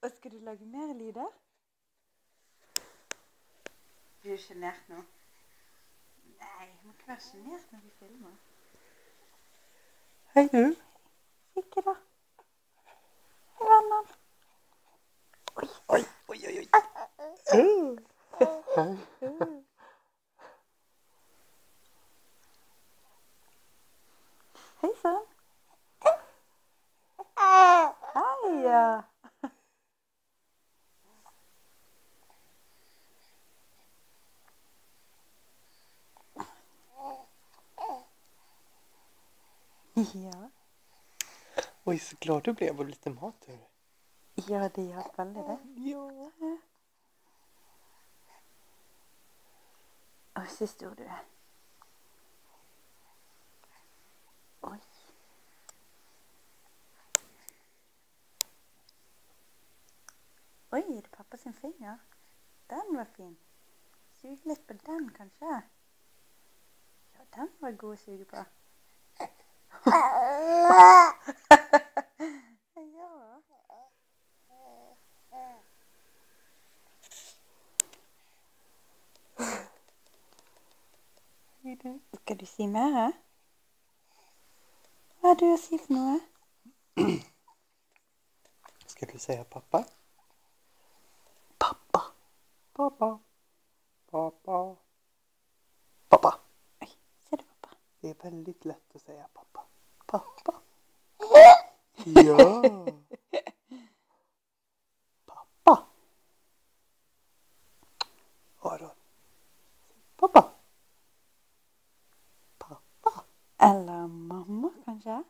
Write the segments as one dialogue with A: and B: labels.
A: Og skal du lage mer lyder? Du er genert nå. Nei, man kan være genert når vi filmer.
B: Hei du.
A: Ikke da. Hei vennen. Oi, oi, oi, oi, oi. Hei sann. Hei. Ja.
B: Oj, så glad du blev av lite mat, hör.
A: Ja, det hjalp veldig det.
B: Ja.
A: Oi, så stor du er. Oi. Oi, er det pappa sin finger? Den var fin. Suge litt på den, kanskje? Ja, den var god å suge på. Ja. Skal du si mer? Hva har du å si for noe?
B: Ska du säga pappa?
A: Pappa.
B: Pappa. Pappa. Pappa.
A: Oi, ser du pappa?
B: Det är väldigt lätt att säga pappa. Pappa. Ja. Pappa. Aron. Pappa. Pappa.
A: Eller mamma, kanskje?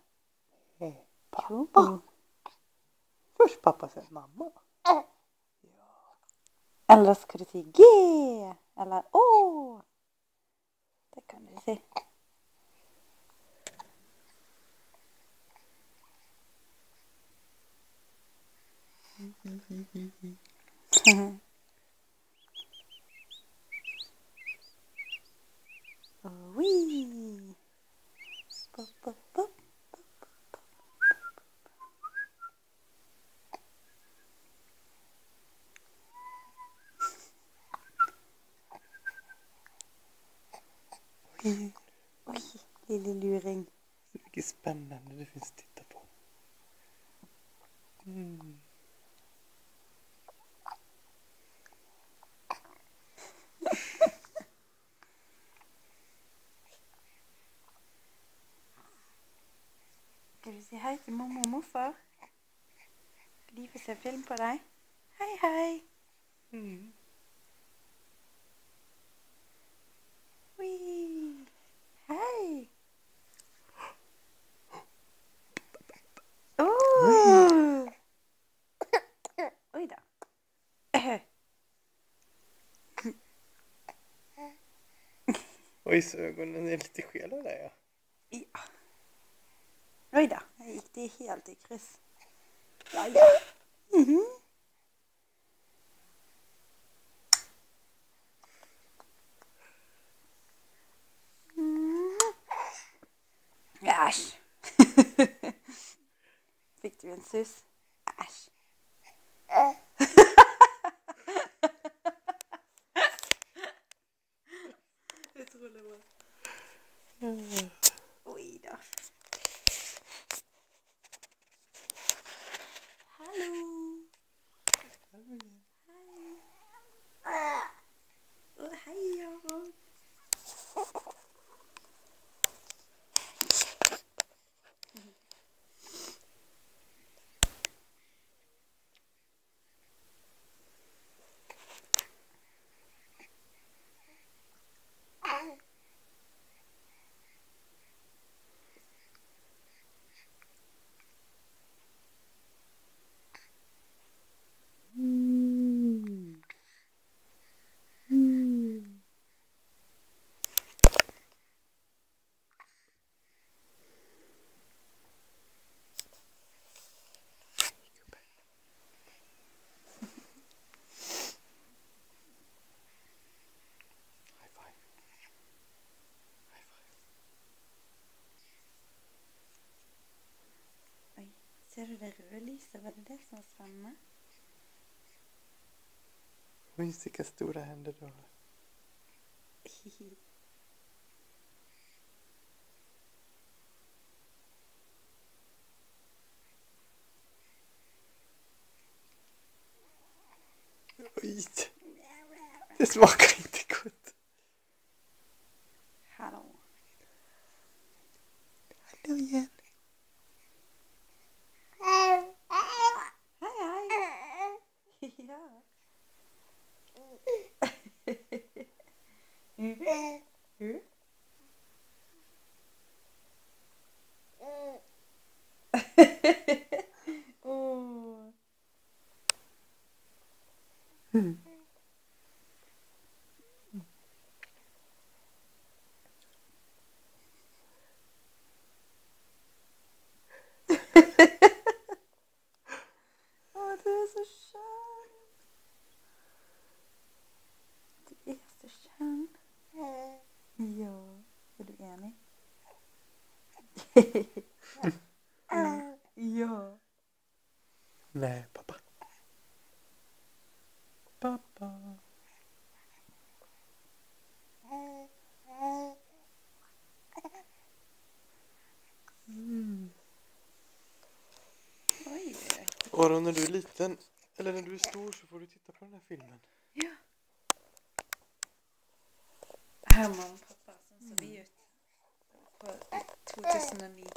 B: Nej, pappa. Först pappa, sen mamma. Ja.
A: Eller skal du si G? Eller Å? Det kan du si. Oi. Pop, pop, pop. Oi, lille luring.
B: Det är mycket spännande det finns att titta på.
A: Skal du si hei til mamma og morfar? Skal de få se film på deg? Hei, hei. Oi. Hei. Oi da.
B: Oj, så ögonen är lite skela där, ja.
A: Ja. Oi da, jeg gikk det helt i kryss. Ja, ja. Æsj. Fikk du en sus? Æsj. Utrolig bra. Oi da. Hallo. Hei. Å, hei, Aron. Ser du det røde lyset? Var det det som var spennende?
B: Oj, vilka stora händer du har. Oj, det smakar inte gott.
A: Hallå.
B: Hallå igen.
A: Hej, hej. Ja. Åh. Åh, du är så skön. Du är så skön. Ja, är du enig? Ja.
B: Nej, pappa. Pappa.
A: Oj.
B: Aron, när du är liten, eller när du är stor, så får du titta på den här filmen.
A: Ja. Här mamma och pappa som såg vi ut på 2009.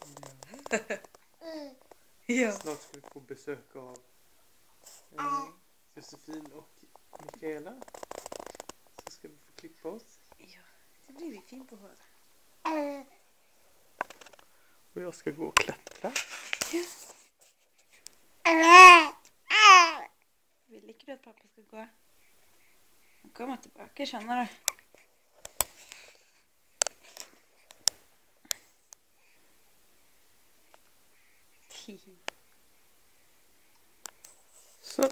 A: Ja.
B: Snart ska vi få besök av Josefin och Mikaela. Så ska vi få klippa oss.
A: Ja, det blir vi fint på hår.
B: Och jag ska gå och klättra.
A: Ja. Vill du att pappa ska gå? Han kommer tillbaka, känner du?
B: Så.